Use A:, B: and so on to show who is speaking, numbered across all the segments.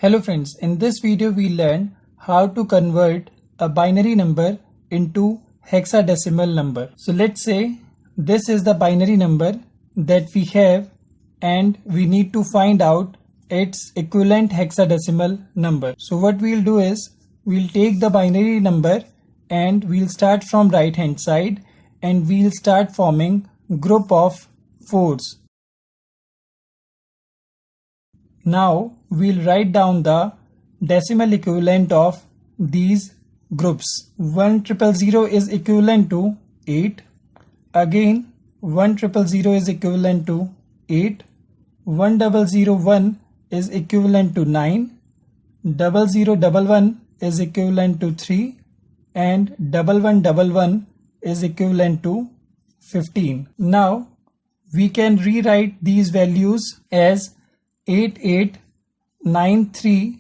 A: Hello friends, in this video we learn how to convert a binary number into hexadecimal number. So let's say this is the binary number that we have and we need to find out its equivalent hexadecimal number. So what we'll do is we'll take the binary number and we'll start from right hand side and we'll start forming group of 4s. Now we'll write down the decimal equivalent of these groups. 1000 is equivalent to 8. Again 1000 is equivalent to 8. 1001 is equivalent to 9. 0011 is equivalent to 3. And 1111 is equivalent to 15. Now we can rewrite these values as 8893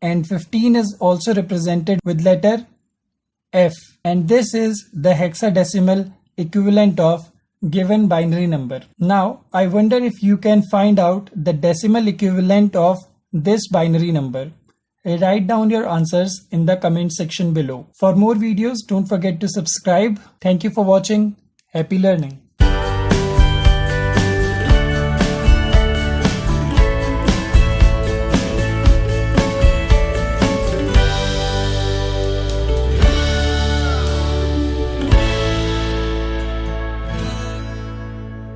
A: and 15 is also represented with letter F, and this is the hexadecimal equivalent of given binary number. Now I wonder if you can find out the decimal equivalent of this binary number. Write down your answers in the comment section below. For more videos, don't forget to subscribe. Thank you for watching. Happy learning.